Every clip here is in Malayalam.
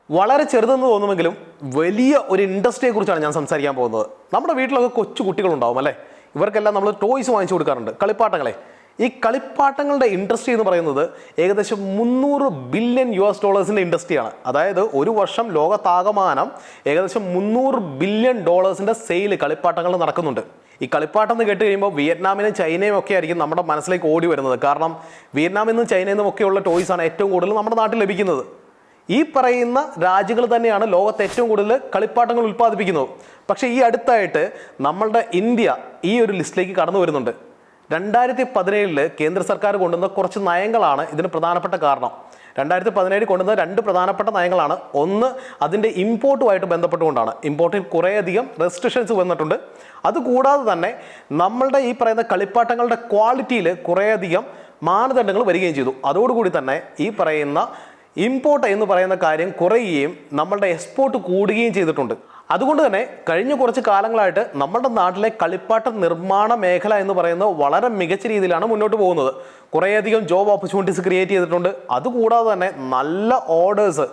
വളരെ ചെറുതെന്ന് തോന്നുമെങ്കിലും വലിയ ഒരു ഇൻഡസ്ട്രിയെ കുറിച്ചാണ് ഞാൻ സംസാരിക്കാൻ പോകുന്നത്. നമ്മുടെ വീട്ടിലൊക്കെ കൊച്ചു കുട്ടികളുണ്ടാവും അല്ലേ? ഇവർക്കെല്ലാം നമ്മൾ ടോയ്സ് വാങ്ങിച്ചു കൊടുക്കാറുണ്ട്, കളിപ്പാട്ടങ്ങളെ. ഈ കളിപ്പാട്ടങ്ങളുടെ ഇൻഡസ്ട്രി എന്ന് പറയുന്നത് ഏകദേശം $300 ബില്യൺ ഇൻഡസ്ട്രിയാണ്. അതായത് ഒരു വർഷം ലോകത്താകമാനം ഏകദേശം $300 ബില്യൺ സെയിൽ കളിപ്പാട്ടങ്ങൾ നടക്കുന്നുണ്ട്. ഈ കളിപ്പാട്ടം എന്ന് കേട്ട് കഴിയുമ്പോൾ വിയറ്റ്നാമിനും ചൈനയും ഒക്കെ ആയിരിക്കും നമ്മുടെ മനസ്സിലേക്ക് ഓടി വരുന്നത്. കാരണം വിയറ്റ്നാമിൽ നിന്നും ചൈനയിൽ നിന്നും ഒക്കെയുള്ള ടോയ്സാണ് ഏറ്റവും കൂടുതൽ നമ്മുടെ നാട്ടിൽ ലഭിക്കുന്നത്. ഈ പറയുന്ന രാജ്യങ്ങൾ തന്നെയാണ് ലോകത്ത് ഏറ്റവും കൂടുതൽ കളിപ്പാട്ടങ്ങൾ ഉൽപ്പാദിപ്പിക്കുന്നത്. പക്ഷേ ഈ അടുത്തായിട്ട് നമ്മളുടെ ഇന്ത്യ ഈ ഒരു ലിസ്റ്റിലേക്ക് കടന്നു വരുന്നുണ്ട്. 2017 കേന്ദ്ര സർക്കാർ കൊണ്ടുവന്ന കുറച്ച് നയങ്ങളാണ് ഇതിന് പ്രധാനപ്പെട്ട കാരണം. 2017 കൊണ്ടുവന്ന 2 പ്രധാനപ്പെട്ട നയങ്ങളാണ്. ഒന്ന് അതിൻ്റെ ഇമ്പോർട്ടുമായിട്ട് ബന്ധപ്പെട്ടുകൊണ്ടാണ്. ഇമ്പോർട്ടിൽ കുറേയധികം റെസ്ട്രിക്ഷൻസ് വന്നിട്ടുണ്ട്. അതുകൂടാതെ തന്നെ നമ്മളുടെ ഈ പറയുന്ന കളിപ്പാട്ടങ്ങളുടെ ക്വാളിറ്റിയിൽ കുറേയധികം മാനദണ്ഡങ്ങൾ വരികയും ചെയ്തു. അതോടുകൂടി തന്നെ ഈ പറയുന്ന ഇമ്പോർട്ട് എന്ന് പറയുന്ന കാര്യം കുറയുകയും നമ്മളുടെ എക്സ്പോർട്ട് കൂടുകയും ചെയ്തിട്ടുണ്ട്. അതുകൊണ്ട് തന്നെ കഴിഞ്ഞ കുറച്ച് കാലങ്ങളായിട്ട് നമ്മുടെ നാട്ടിലെ കളിപ്പാട്ട നിർമ്മാണ മേഖല എന്ന് പറയുന്നത് വളരെ മികച്ച രീതിയിലാണ് മുന്നോട്ട് പോകുന്നത്. കുറേയധികം ജോബ് ഓപ്പർച്യൂണിറ്റീസ് ക്രിയേറ്റ് ചെയ്തിട്ടുണ്ട്. അതുകൂടാതെ തന്നെ നല്ല ഓർഡേഴ്സ്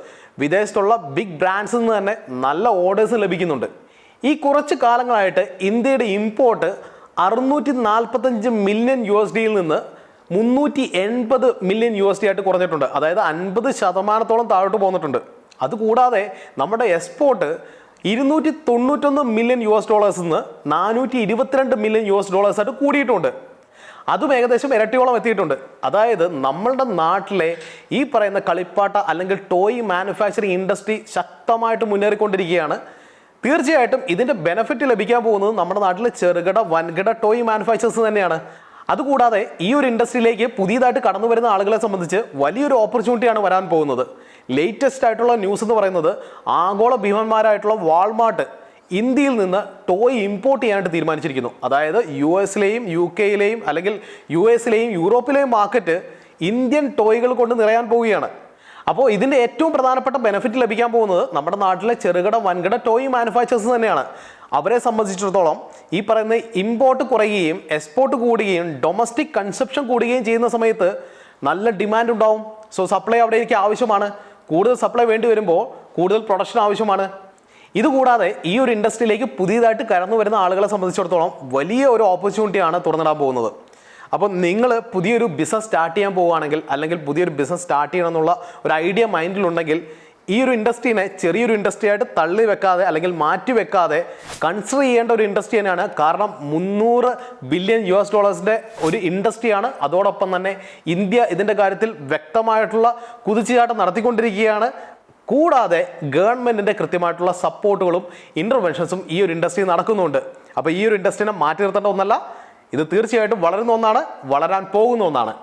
വിദേശത്തുള്ള ബിഗ് ബ്രാൻഡ്സിൽ നിന്ന് തന്നെ നല്ല ഓർഡേഴ്സ് ലഭിക്കുന്നുണ്ട്. ഈ കുറച്ച് കാലങ്ങളായിട്ട് ഇന്ത്യയുടെ ഇമ്പോർട്ട് $645 മില്യൺ നിന്ന് $380 മില്യൺ ആയിട്ട് കുറഞ്ഞിട്ടുണ്ട്. അതായത് 50% താഴോട്ട് പോന്നിട്ടുണ്ട്. അതുകൂടാതെ നമ്മുടെ എക്സ്പോർട്ട് $291 മില്യൺ നിന്ന് $422 മില്യൺ ആയിട്ട് കൂടിയിട്ടുണ്ട്. അതും ഏകദേശം ഇരട്ടിയോളം എത്തിയിട്ടുണ്ട്. അതായത് നമ്മളുടെ നാട്ടിലെ ഈ പറയുന്ന കളിപ്പാട്ട അല്ലെങ്കിൽ ടോയ് മാനുഫാക്ചറിങ് ഇൻഡസ്ട്രി ശക്തമായിട്ട് മുന്നേറിക്കൊണ്ടിരിക്കുകയാണ്. തീർച്ചയായിട്ടും ഇതിൻ്റെ ബെനിഫിറ്റ് ലഭിക്കാൻ പോകുന്നത് നമ്മുടെ നാട്ടിലെ ചെറുകിട വൻകിട ടോയ് മാനുഫാക്ചേഴ്സ് തന്നെയാണ്. അതുകൂടാതെ ഈ ഒരു ഇൻഡസ്ട്രിയിലേക്ക് പുതിയതായിട്ട് കടന്നു വരുന്ന ആളുകളെ സംബന്ധിച്ച് വലിയൊരു ഓപ്പർച്യൂണിറ്റിയാണ് വരാൻ പോകുന്നത്. ലേറ്റസ്റ്റ് ആയിട്ടുള്ള ന്യൂസ് എന്ന് പറയുന്നത് ആഗോള ഭീമന്മാരായിട്ടുള്ള വാൾമാർട്ട് ഇന്ത്യയിൽ നിന്ന് ടോയ് ഇമ്പോർട്ട് ചെയ്യാനായിട്ട് തീരുമാനിച്ചിരിക്കുന്നു. അതായത് US-ലെയും UK-യിലെയും അല്ലെങ്കിൽ US-ലെയും യൂറോപ്പിലെയും മാർക്കറ്റ് ഇന്ത്യൻ ടോയ്കൾ കൊണ്ട് നിറയാൻ പോവുകയാണ്. അപ്പോൾ ഇതിൻ്റെ ഏറ്റവും പ്രധാനപ്പെട്ട ബെനിഫിറ്റ് ലഭിക്കാൻ പോകുന്നത് നമ്മുടെ നാട്ടിലെ ചെറുകിട വൻകിട ടോയ് മാനുഫാക്ചേഴ്സ് തന്നെയാണ്. അവരെ സംബന്ധിച്ചിടത്തോളം ഈ പറയുന്ന ഇമ്പോർട്ട് കുറയുകയും എക്സ്പോർട്ട് കൂടുകയും ഡൊമസ്റ്റിക് കൺസപ്ഷൻ കൂടുകയും ചെയ്യുന്ന സമയത്ത് നല്ല ഡിമാൻഡ് ഉണ്ടാവും. സോ സപ്ലൈ അവിടേക്ക് ആവശ്യമാണ്. കൂടുതൽ സപ്ലൈ വേണ്ടി വരുമ്പോൾ കൂടുതൽ പ്രൊഡക്ഷൻ ആവശ്യമാണ്. ഇതുകൂടാതെ ഈ ഒരു ഇൻഡസ്ട്രിയിലേക്ക് പുതിയതായിട്ട് കടന്നു വരുന്ന ആളുകളെ സംബന്ധിച്ചിടത്തോളം വലിയ ഒരു ഓപ്പർച്യൂണിറ്റിയാണ് തുറന്നിടാൻ പോകുന്നത്. അപ്പോൾ നിങ്ങൾ പുതിയൊരു ബിസിനസ് സ്റ്റാർട്ട് ചെയ്യാൻ പോവുകയാണെങ്കിൽ അല്ലെങ്കിൽ പുതിയൊരു ബിസിനസ് സ്റ്റാർട്ട് ചെയ്യണം എന്നുള്ള ഒരു ഐഡിയ മൈൻഡിലുണ്ടെങ്കിൽ ഈ ഒരു ഇൻഡസ്ട്രീനെ ചെറിയൊരു ഇൻഡസ്ട്രി ആയിട്ട് തള്ളി വെക്കാതെ അല്ലെങ്കിൽ മാറ്റി വെക്കാതെ കൺസിഡർ ചെയ്യേണ്ട ഒരു ഇൻഡസ്ട്രി തന്നെയാണ്. കാരണം $300 ബില്യൺ ഒരു ഇൻഡസ്ട്രിയാണ്. അതോടൊപ്പം തന്നെ ഇന്ത്യ ഇതിൻ്റെ കാര്യത്തിൽ വ്യക്തമായിട്ടുള്ള കുതിച്ചുചാട്ടം നടത്തിക്കൊണ്ടിരിക്കുകയാണ്. കൂടാതെ ഗവൺമെൻറ്റിൻ്റെ കൃത്യമായിട്ടുള്ള സപ്പോർട്ടുകളും ഇൻ്റർവെൻഷൻസും ഈ ഒരു ഇൻഡസ്ട്രി നടക്കുന്നുണ്ട്. അപ്പോൾ ഈ ഒരു ഇൻഡസ്ട്രീനെ മാറ്റി നിർത്തേണ്ട ഒന്നല്ല, ഇത് തീർച്ചയായിട്ടും വളരുന്ന ഒന്നാണ്, വളരാൻ പോകുന്ന ഒന്നാണ്.